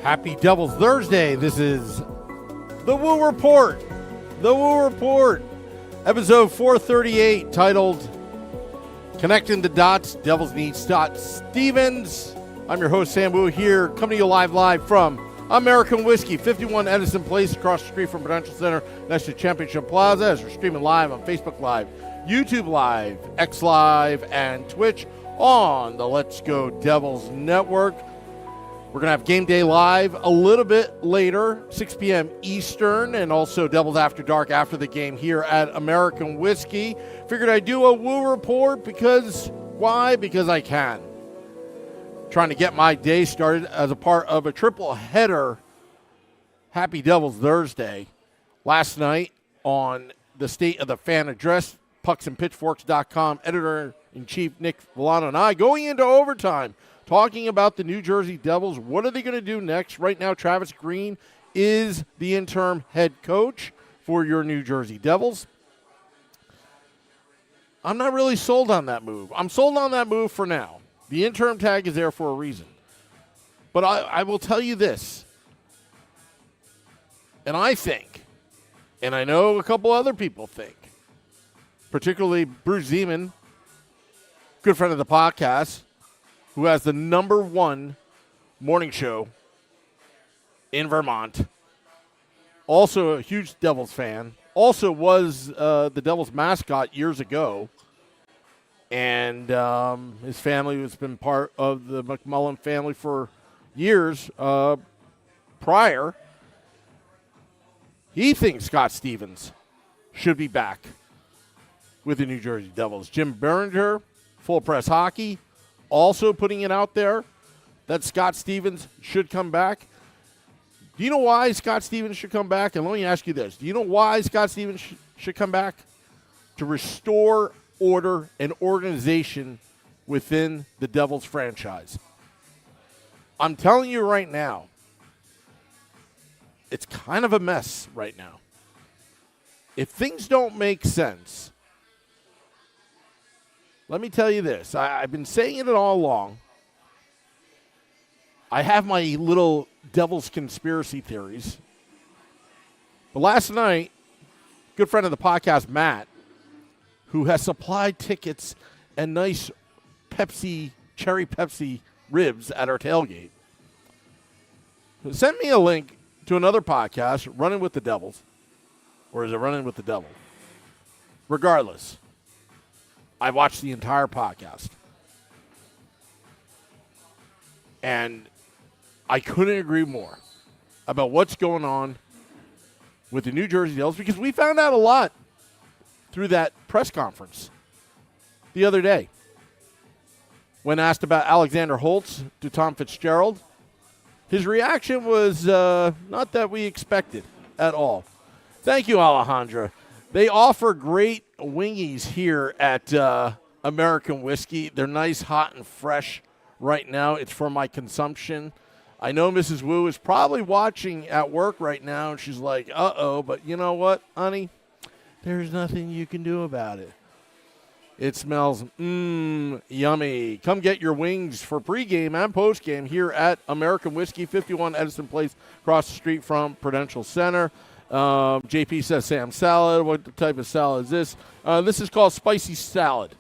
Happy Devil's Thursday. This is The Woo Report. The Woo Report. Episode 438 titled Connecting the Dots, Devils Need Scott Stevens. I'm your host, Sam Woo, here coming to you live from American Whiskey, 51 Edison Place, across the street from Prudential Center, next to Championship Plaza, as we're streaming live on Facebook Live, YouTube Live, X Live, and Twitch on the Let's Go Devils Network. We're going to have Game Day Live a little bit later, 6 p.m. Eastern, and also Devils After Dark after the game here at American Whiskey. Figured I'd do a Woo Report because, why? Because I can. Trying to get my day started as a part of a triple header. Happy Devil's Thursday. Last night on the State of the Fan Address, pucksandpitchforks.com, editor-in-chief Nick Villano and I going into overtime, talking about the New Jersey Devils. What are they going to do next? Right now, Travis Green is the interim head coach for your New Jersey Devils. I'm not really sold on that move. I'm sold on that move for now. The interim tag is there for a reason. But I will tell you this, and I think, and I know a couple other people think, particularly Bruce Zeman, good friend of the podcast, who has the number one morning show in Vermont, also a huge Devils fan, also was the Devils mascot years ago, and his family has been part of the McMullen family for years prior. He thinks Scott Stevens should be back with the New Jersey Devils. Jim Berenger, Full Press Hockey, also putting it out there that Scott Stevens should come back. Do you know why Scott Stevens should come back? And let me ask you this. Do you know why Scott Stevens should come back? To restore order and organization within the Devils franchise. I'm telling you right now, it's kind of a mess right now. If things don't make sense, let me tell you this. I've been saying it all along. I have my little Devils conspiracy theories. But last night, good friend of the podcast, Matt, who has supplied tickets and nice cherry Pepsi ribs at our tailgate, sent me a link to another podcast, Running with the Devils. Or is it Running with the Devil? Regardless, I watched the entire podcast. And I couldn't agree more about what's going on with the New Jersey Devils, because we found out a lot through that press conference the other day. When asked about Alexander Holtz to Tom Fitzgerald, his reaction was not that we expected at all. Thank you, Alejandra. They offer great wingies here at American Whiskey. They're nice, hot, and fresh right now. It's for my consumption. I know Mrs. Wu is probably watching at work right now, and she's like, uh-oh, but you know what, honey? There's nothing you can do about it. It smells yummy. Come get your wings for pregame and postgame here at American Whiskey, 51 Edison Place, across the street from Prudential Center. JP says Sam salad. What type of salad is this? This is called spicy salad.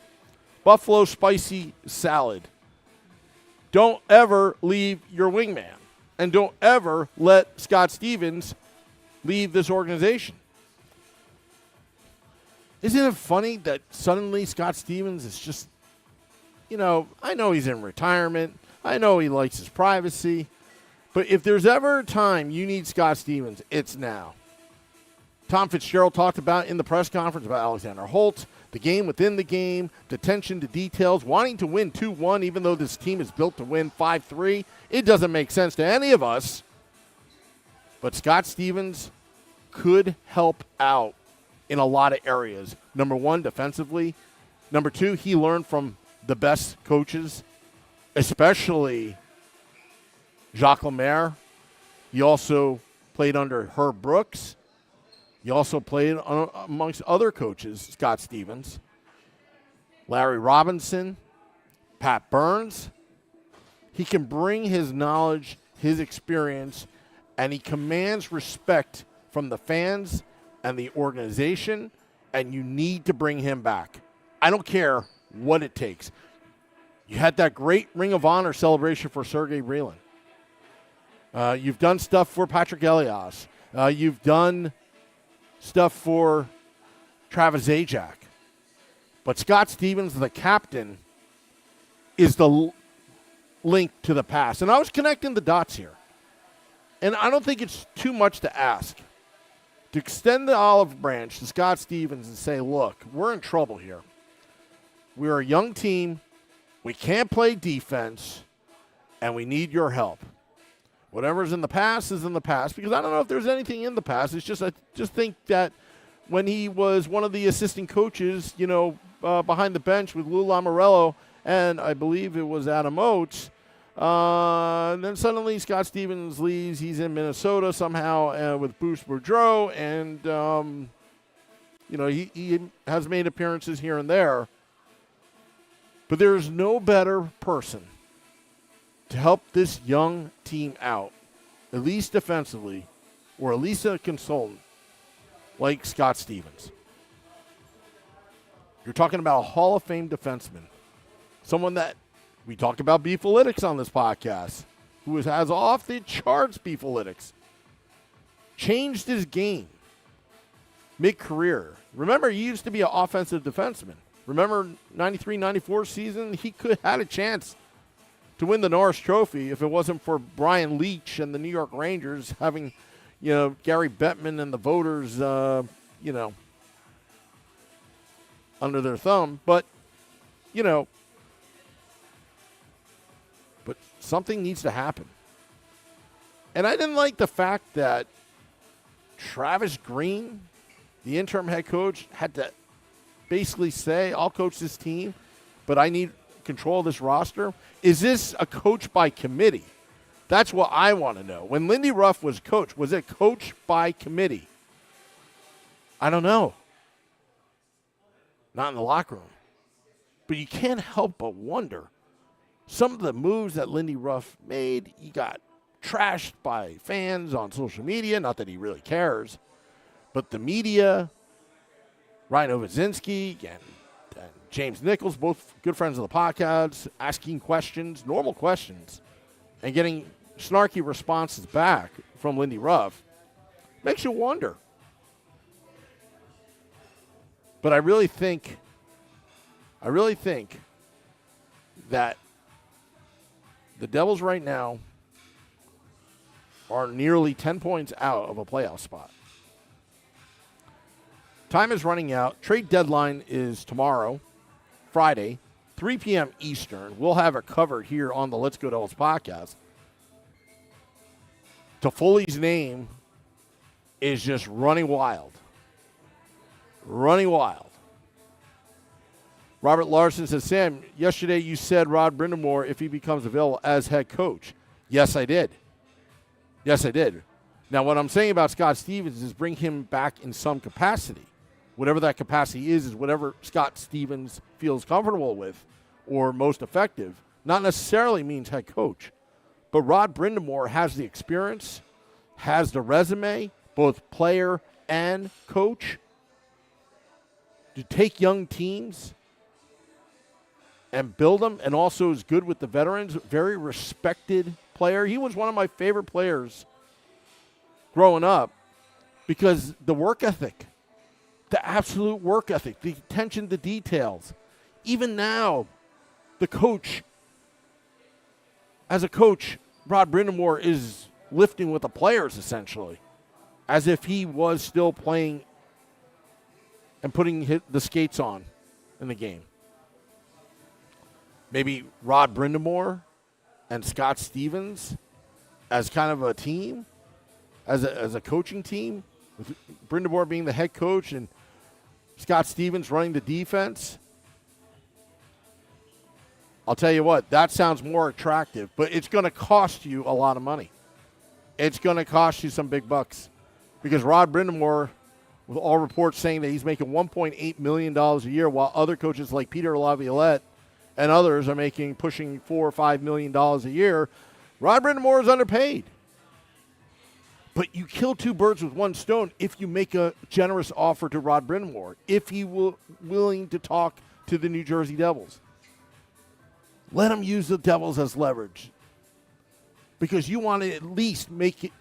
Buffalo spicy salad. Don't ever leave your wingman. And don't ever let Scott Stevens leave this organization. Isn't it funny that suddenly Scott Stevens is just, I know he's in retirement. I know he likes his privacy. But if there's ever a time you need Scott Stevens, it's now. Tom Fitzgerald talked about in the press conference about Alexander Holtz, the game within the game, the attention to details, wanting to win 2-1 even though this team is built to win 5-3. It doesn't make sense to any of us. But Scott Stevens could help out in a lot of areas. Number one, defensively. Number two, he learned from the best coaches, especially Jacques Lemaire. He also played under Herb Brooks. He also played amongst other coaches, Scott Stevens, Larry Robinson, Pat Burns. He can bring his knowledge, his experience, and he commands respect from the fans and the organization, and you need to bring him back. I don't care what it takes. You had that great Ring of Honor celebration for Sergey Brylin. You've done stuff for Patrick Elias. You've done stuff for Travis Zajac. But Scott Stevens, the captain, is the link to the past. And I was connecting the dots here. And I don't think it's too much to ask to extend the olive branch to Scott Stevens and say, look, we're in trouble here. We're a young team. We can't play defense, and we need your help. Whatever's in the past is in the past, because I don't know if there's anything in the past. It's just I just think that when he was one of the assistant coaches, behind the bench with Lou Lamoriello, and I believe it was Adam Oates, and then suddenly Scott Stevens leaves. He's in Minnesota somehow with Bruce Boudreau, and he has made appearances here and there. But there is no better person to help this young team out, at least defensively, or at least a consultant, like Scott Stevens. You're talking about a Hall of Fame defenseman, someone that we talked about beefalytics on this podcast, who has off-the-charts beefalytics, changed his game mid-career. Remember, he used to be an offensive defenseman. Remember 93-94 season? He could have had a chance to win the Norris Trophy if it wasn't for Brian Leach and the New York Rangers having, Gary Bettman and the voters, under their thumb. But something needs to happen. And I didn't like the fact that Travis Green, the interim head coach, had to basically say, I'll coach this team, but I need control of this roster. Is this a coach by committee? That's what I want to know. When Lindy Ruff was coach, was it coach by committee? I don't know. Not in the locker room. But you can't help but wonder. Some of the moves that Lindy Ruff made, he got trashed by fans on social media. Not that he really cares. But the media, Ryan Ovazinski and James Nichols, both good friends of the podcast, asking questions, normal questions, and getting snarky responses back from Lindy Ruff, makes you wonder. But I really think that the Devils right now are nearly 10 points out of a playoff spot. Time is running out. Trade deadline is tomorrow, Friday, 3 p.m. Eastern. We'll have it covered here on the Let's Go Devils podcast. Toffoli's name is just running wild. Running wild. Robert Larson says, Sam, yesterday you said Rod Brindamore if he becomes available as head coach. Yes, I did. Yes, I did. Now, what I'm saying about Scott Stevens is bring him back in some capacity. Whatever that capacity is whatever Scott Stevens feels comfortable with or most effective. Not necessarily means head coach. But Rod Brindamore has the experience, has the resume, both player and coach, to take young teams and build them, and also is good with the veterans. Very respected player. He was one of my favorite players growing up because the work ethic, the absolute work ethic, the attention to details. Even now, the coach, as a coach, Rod Brindamore is lifting with the players essentially, as if he was still playing and putting the skates on in the game. Maybe Rod Brindamore and Scott Stevens as kind of a team, as a coaching team, with Brindamore being the head coach and Scott Stevens running the defense. I'll tell you what, that sounds more attractive, but it's going to cost you a lot of money. It's going to cost you some big bucks because Rod Brindamore, with all reports saying that he's making $1.8 million a year, while other coaches like Peter Laviolette and others are pushing $4 or $5 million a year. Rod Brind'Amour is underpaid. But you kill two birds with one stone if you make a generous offer to Rod Brind'Amour, if he will willing to talk to the New Jersey Devils. Let him use the Devils as leverage. Because you want to at least make it,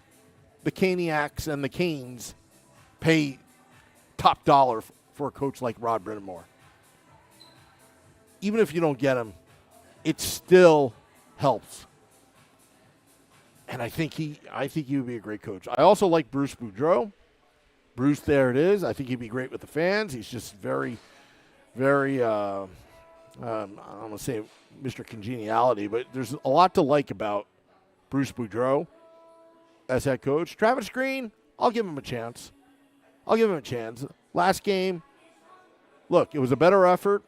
the Caniacs and the Canes pay top dollar for a coach like Rod Brind'Amour. Even if you don't get him, it still helps. And I think he would be a great coach. I also like Bruce Boudreau. Bruce, there it is. I think he'd be great with the fans. He's just very, very, I don't want to say Mr. Congeniality, but there's a lot to like about Bruce Boudreau as head coach. Travis Green, I'll give him a chance. Last game, look, it was a better effort,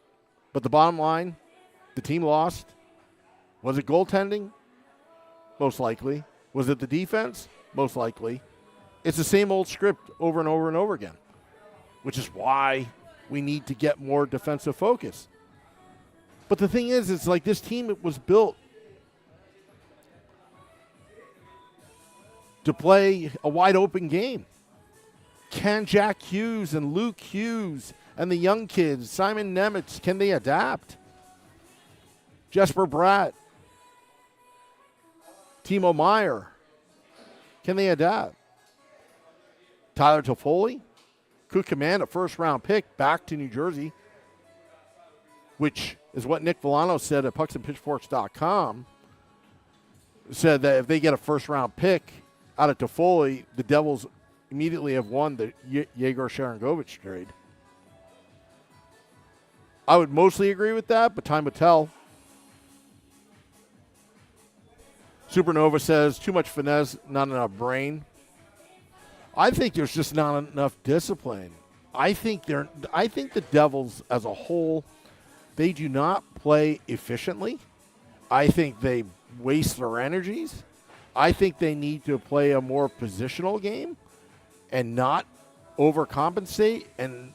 but the bottom line, the team lost. Was it goaltending? Most likely. Was it the defense? Most likely. It's the same old script over and over and over again, which is why we need to get more defensive focus. But the thing is, it's like this team was built to play a wide open game. Can Jack Hughes and Luke Hughes and the young kids, Simon Nemitz, can they adapt? Jesper Bratt, Timo Meier, can they adapt? Tyler Toffoli could command a first-round pick back to New Jersey, which is what Nick Villano said at pucksandpitchforks.com. Said that if they get a first-round pick out of Toffoli, the Devils immediately have won the Yegor Sharangovich trade. I would mostly agree with that, but time will tell. Supernova says, too much finesse, not enough brain. I think there's just not enough discipline. I think the Devils as a whole, they do not play efficiently. I think they waste their energies. I think they need to play a more positional game and not overcompensate and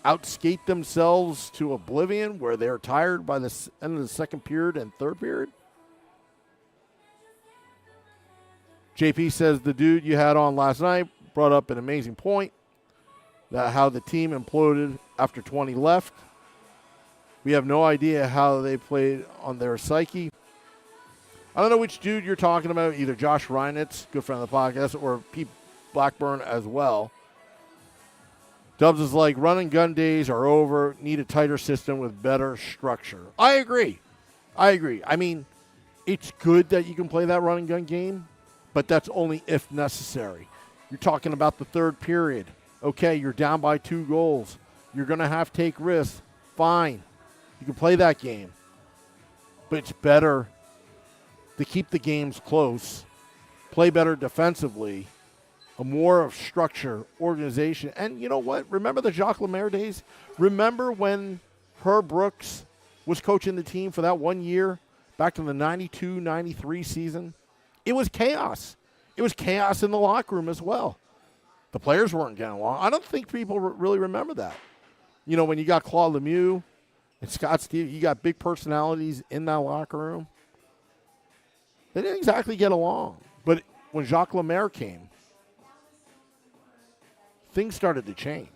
outskate themselves to oblivion where they're tired by the end of the second period and third period. JP says the dude you had on last night brought up an amazing point, that how the team imploded after 20 left. We have no idea how they played on their psyche. I don't know which dude you're talking about, either Josh Reinitz, good friend of the podcast, or Pete Blackburn as well. Dubs is like, run and gun days are over, need a tighter system with better structure. I agree. I mean, it's good that you can play that run and gun game, but that's only if necessary. You're talking about the third period. Okay, you're down by 2 goals. You're going to have to take risks. Fine. You can play that game. But it's better to keep the games close, play better defensively, a more of structure, organization. And you know what? Remember the Jacques Lemaire days? Remember when Herb Brooks was coaching the team for that 1 year back in the 92-93 season? It was chaos. It was chaos in the locker room as well. The players weren't getting along. I don't think people really remember that. You know, when you got Claude Lemieux and Scott Stevens, you got big personalities in that locker room. They didn't exactly get along. But when Jacques Lemaire came, things started to change.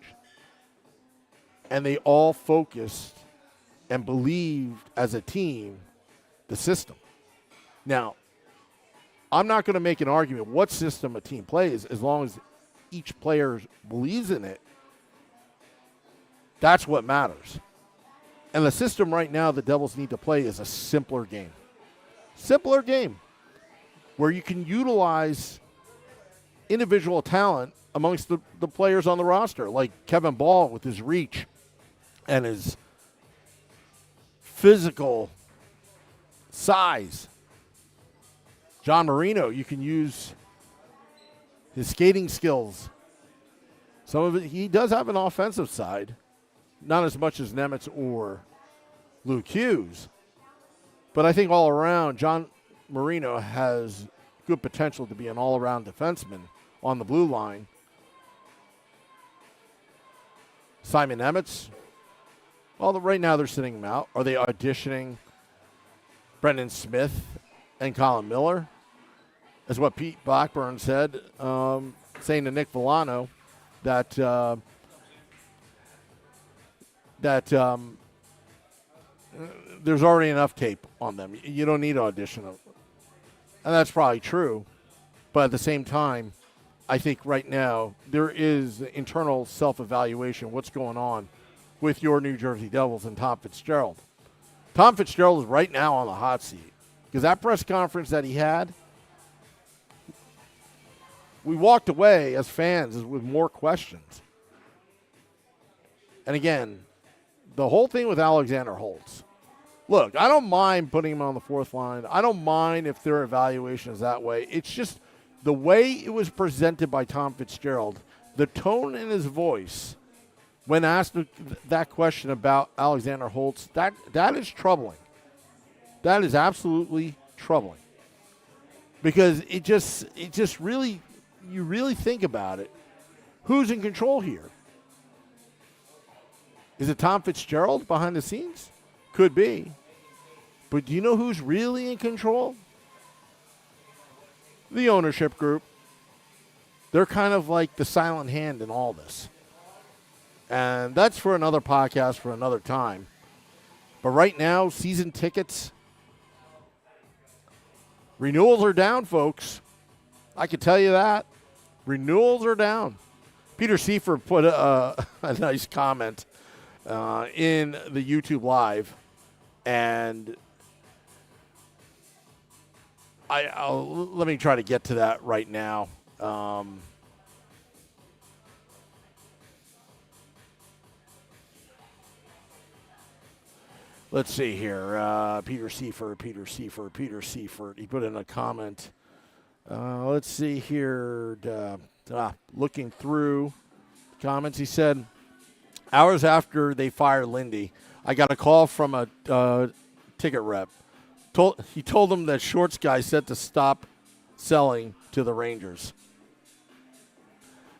And they all focused and believed as a team the system. Now, I'm not going to make an argument what system a team plays as long as each player believes in it. That's what matters. And the system right now the Devils need to play is a simpler game. Simpler game where you can utilize individual talent amongst the players on the roster, like Kevin Ball with his reach and his physical size. John Marino, you can use his skating skills. Some of it, he does have an offensive side, not as much as Nemitz or Luke Hughes. But I think all around, John Marino has good potential to be an all-around defenseman on the blue line. Simon Nemitz, well, right now they're sitting him out. Are they auditioning Brendan Smith and Colin Miller? is what Pete Blackburn said, saying to Nick Villano that there's already enough tape on them. You don't need to audition them. And that's probably true. But at the same time, I think right now there is internal self-evaluation, what's going on with your New Jersey Devils and Tom Fitzgerald. Tom Fitzgerald is right now on the hot seat because that press conference that he had, we walked away as fans with more questions. And again, the whole thing with Alexander Holtz. Look, I don't mind putting him on the fourth line. I don't mind if their evaluation is that way. It's just the way it was presented by Tom Fitzgerald, the tone in his voice when asked that question about Alexander Holtz, that is troubling. That is absolutely troubling. Because it just really, you really think about it, who's in control here? Is it Tom Fitzgerald behind the scenes? Could be. But do you know who's really in control? The ownership group. They're kind of like the silent hand in all this. And that's for another podcast for another time. But right now, season tickets, renewals are down, folks. I can tell you that. Renewals are down. Peter Seifert put a nice comment in the YouTube Live. And let me try to get to that right now. Let's see here. Peter Seifert. He put in a comment. Let's see here. Looking through comments, he said, hours after they fired Lindy, I got a call from a ticket rep. He told them that Shorts guy said to stop selling to the Rangers.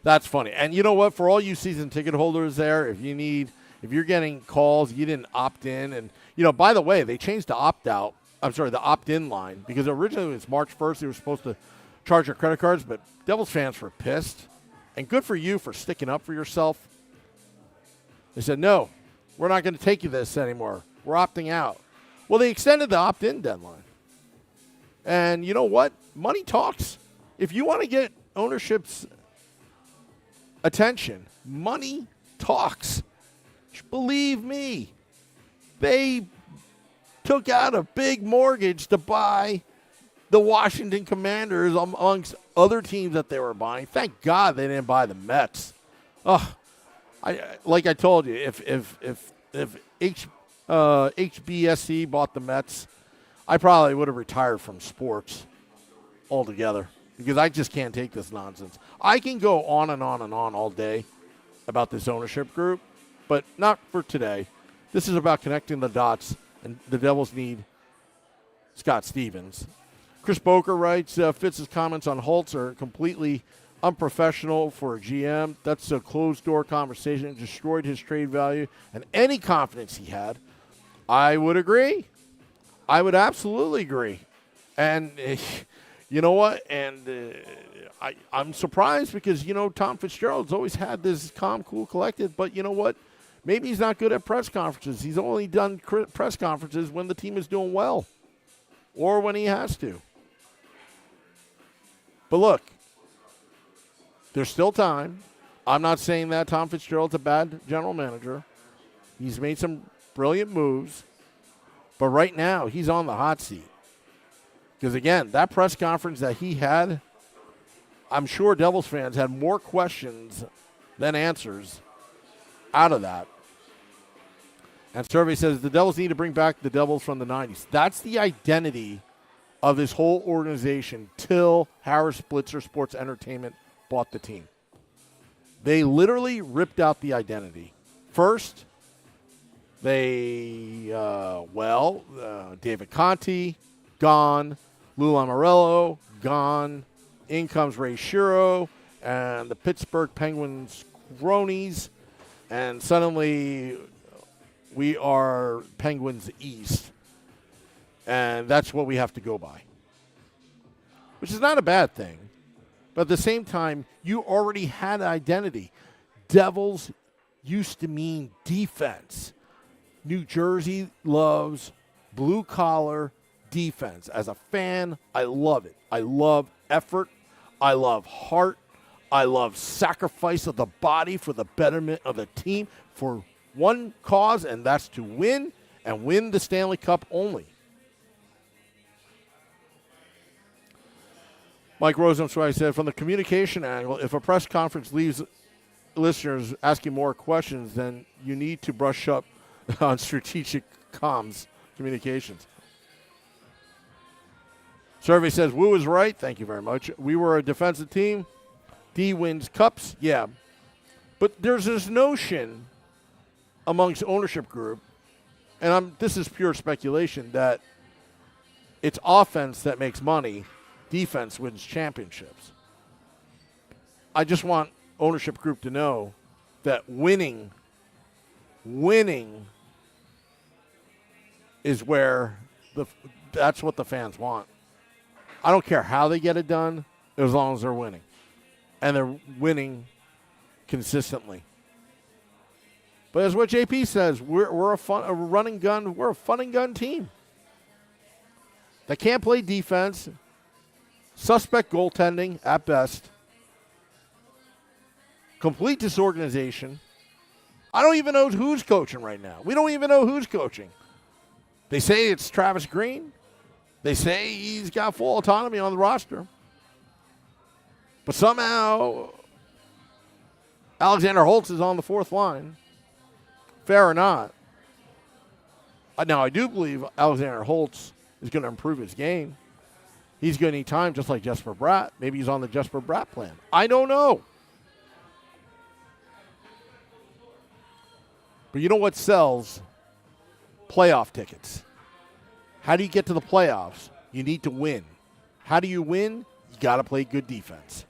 That's funny. And you know what? For all you season ticket holders there, if you're getting calls, you didn't opt in. And, by the way, they changed the the opt-in line, because originally it was March 1st. They were supposed to charge your credit cards, but Devils fans were pissed. And good for you for sticking up for yourself. They said, no, we're not going to take you this anymore. We're opting out. Well, they extended the opt-in deadline. And you know what? Money talks. If you want to get ownership's attention, money talks. Believe me, they took out a big mortgage to buy the Washington Commanders amongst other teams that they were buying. Thank God they didn't buy the Mets. Like I told you, if HBSC bought the Mets, I probably would have retired from sports altogether, because I just can't take this nonsense. I can go on and on and on all day about this ownership group, but not for today. This is about connecting the dots, and the Devils need Scott Stevens. Chris Boker writes, Fitz's comments on Holtz are completely unprofessional for a GM. That's a closed-door conversation. It destroyed his trade value and any confidence he had. I would agree. I would absolutely agree. And you know what? And I'm surprised because, Tom Fitzgerald's always had this calm, cool, collected. But you know what? Maybe he's not good at press conferences. He's only done press conferences when the team is doing well or when he has to. But look, there's still time. I'm not saying that Tom Fitzgerald's a bad general manager. He's made some brilliant moves. But right now, he's on the hot seat. Because, again, that press conference that he had, I'm sure Devils fans had more questions than answers out of that. And survey says the Devils need to bring back the Devils from the 90s. That's the identity of this whole organization till Harris Blitzer Sports Entertainment bought the team. They literally ripped out the identity. First, David Conti, gone. Lou Lamoriello, gone. In comes Ray Shiro and the Pittsburgh Penguins cronies. And suddenly we are Penguins East. And that's what we have to go by. which is not a bad thing. But at the same time, you already had an identity. Devils used to mean defense. New Jersey loves blue-collar defense. As a fan, I love it. I love effort. I love heart. I love sacrifice of the body for the betterment of the team for one cause, and that's to win and win the Stanley Cup only. Mike Rosenzweig said, from the communication angle, if a press conference leaves listeners asking more questions, then you need to brush up on strategic comms communications. Survey says, Wu is right. Thank you very much. We were a defensive team. D wins cups. Yeah. But there's this notion amongst ownership group, and this is pure speculation, that it's offense that makes money. Defense wins championships. I just want ownership group to know that winning is where that's what the fans want. I don't care how they get it done as long as they're winning. And they're winning consistently. But as what JP says, we're a run and gun. We're a fun and gun team. They can't play defense. Suspect goaltending at best. Complete disorganization. I don't even know who's coaching right now. We don't even know who's coaching. They say it's Travis Green. They say he's got full autonomy on the roster. But somehow Alexander Holtz is on the fourth line. Fair or not. Now, I do believe Alexander Holtz is going to improve his game. He's going to need time just like Jesper Bratt. Maybe he's on the Jesper Bratt plan. I don't know. But you know what sells? Playoff tickets. How do you get to the playoffs? You need to win. How do you win? You got to play good defense.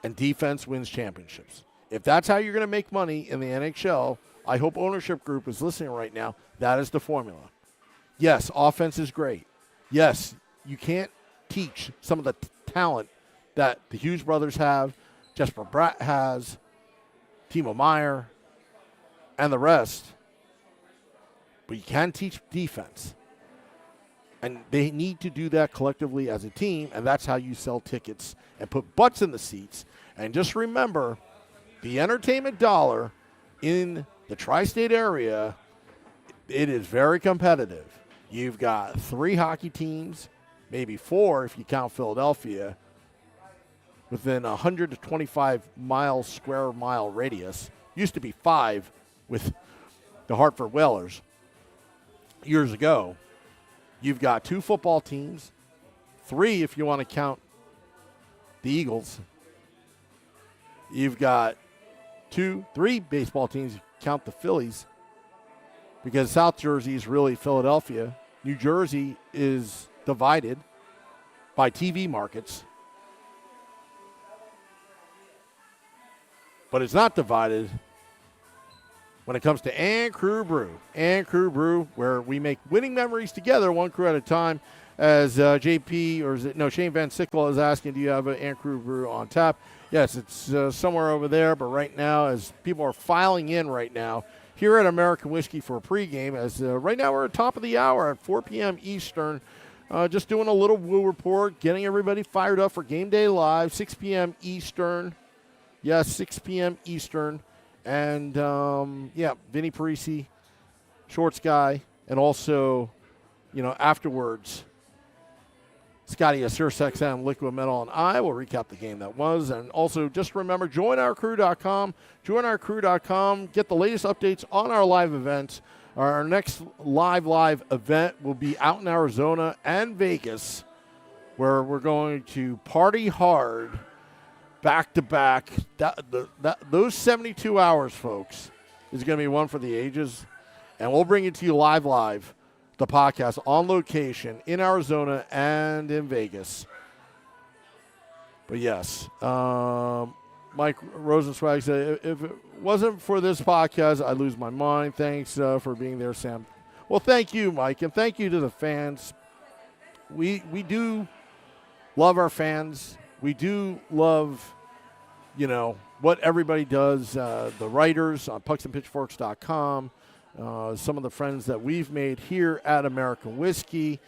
And defense wins championships. If that's how you're going to make money in the NHL, I hope ownership group is listening right now. That is the formula. Yes, offense is great. Yes, you can't teach some of the talent that the Hughes brothers have, Jesper Bratt has, Timo Meier, and the rest. But you can teach defense. And they need to do that collectively as a team, and that's how you sell tickets and put butts in the seats. And just remember, the entertainment dollar in the tri-state area, it is very competitive. You've got 3 hockey teams, maybe 4 if you count Philadelphia, within a 125 square mile radius. Used to be 5 with the Hartford Whalers years ago. You've got 2 football teams, 3 if you want to count the Eagles. You've got 3 baseball teams if you count the Phillies, because South Jersey is really Philadelphia. New Jersey is divided by TV markets, but it's not divided when it comes to Ann Crew Brew. Ann Crew Brew, where we make winning memories together, one crew at a time. As Shane Van Sickle is asking, do you have an Ann Crew Brew on tap? Yes, it's somewhere over there, but right now, as people are filing in right now, here at American Whiskey for a pregame, as right now we're at top of the hour at 4 p.m. Eastern, just doing a little Woo report, getting everybody fired up for Game Day Live, 6 p.m. Eastern. Yes, 6 p.m. Eastern. And, Vinny Parisi, Shorts Guy, and also, afterwards, Scotty at Sirius XM, Liquid Metal, and I will recap the game that was. And also, just remember, joinourcrew.com. Joinourcrew.com. Get the latest updates on our live events. Our next live event will be out in Arizona and Vegas, where we're going to party hard back-to-back. Those 72 hours, folks, is going to be one for the ages. And we'll bring it to you live, the podcast on location in Arizona and in Vegas. But yes, Mike Rosenzweig said, if it wasn't for this podcast, I'd lose my mind. Thanks for being there, Sam. Well, thank you, Mike, and thank you to the fans. We do love our fans. We do love, what everybody does. The writers on pucksandpitchforks.com, some of the friends that we've made here at American Whiskey,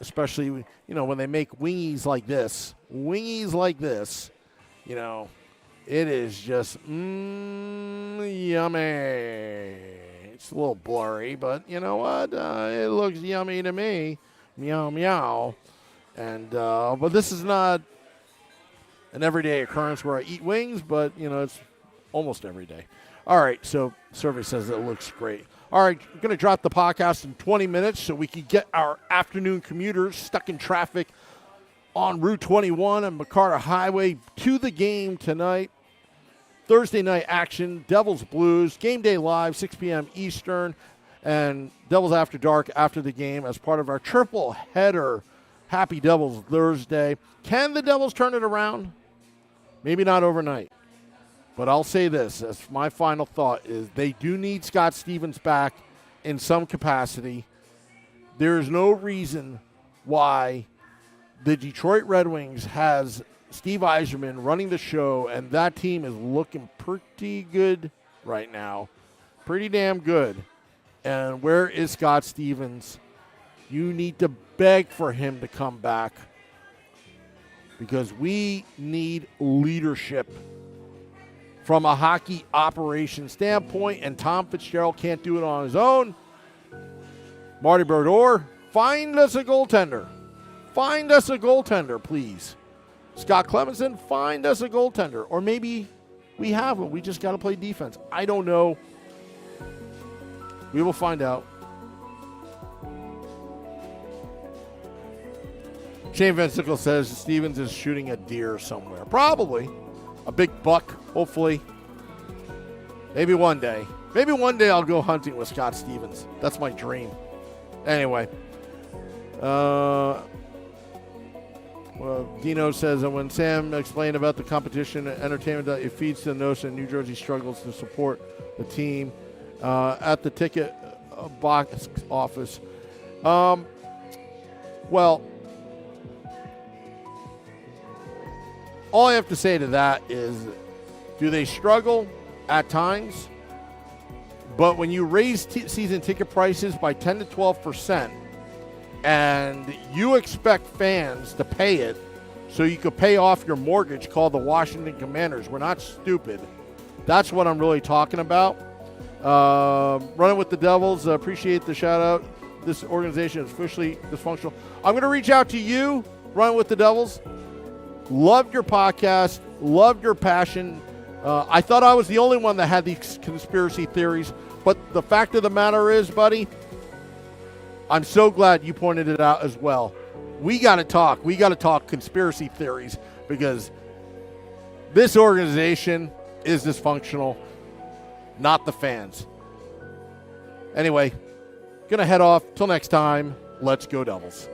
especially, when they make wingies like this, it is just yummy. It's a little blurry, but you know what? It looks yummy to me. Meow, meow. And but this is not an everyday occurrence where I eat wings, but, it's almost every day. All right, so survey says it looks great. All right, I'm going to drop the podcast in 20 minutes so we can get our afternoon commuters stuck in traffic on Route 21 and McCarter Highway to the game tonight. Thursday night action, Devils Blues, Game Day Live, 6 p.m. Eastern, and Devils After Dark after the game as part of our triple header Happy Devils Thursday. Can the Devils turn it around? Maybe not overnight. But I'll say this, as my final thought is they do need Scott Stevens back in some capacity. There is no reason why the Detroit Red Wings has Steve Yzerman running the show, and that team is looking pretty good right now. Pretty damn good. And where is Scott Stevens? You need to beg for him to come back because we need leadership from a hockey operation standpoint, and Tom Fitzgerald can't do it on his own. Marty Brodeur, find us a goaltender. Find us a goaltender, please. Scott Clemenson, find us a goaltender. Or maybe we have one. We just got to play defense. I don't know. We will find out. Shane Van Sickle says Stevens is shooting a deer somewhere. Probably. A big buck, hopefully. Maybe one day. Maybe one day I'll go hunting with Scott Stevens. That's my dream. Anyway. Well, Dino says that when Sam explained about the competition entertainment, it feeds to the notion New Jersey struggles to support the team at the ticket box office. Well, all I have to say to that is, do they struggle at times? But when you raise season ticket prices by 10 to 12%, and you expect fans to pay it so you could pay off your mortgage called the Washington Commanders. We're not stupid. That's what I'm really talking about. Running with the Devils. Appreciate the shout-out. This organization is officially dysfunctional. I'm going to reach out to you, Running with the Devils. Loved your podcast. Loved your passion. I thought I was the only one that had these conspiracy theories. But the fact of the matter is, buddy, I'm so glad you pointed it out as well. We got to talk. We got to talk conspiracy theories because this organization is dysfunctional, not the fans. Anyway, going to head off. Till next time, let's go Devils.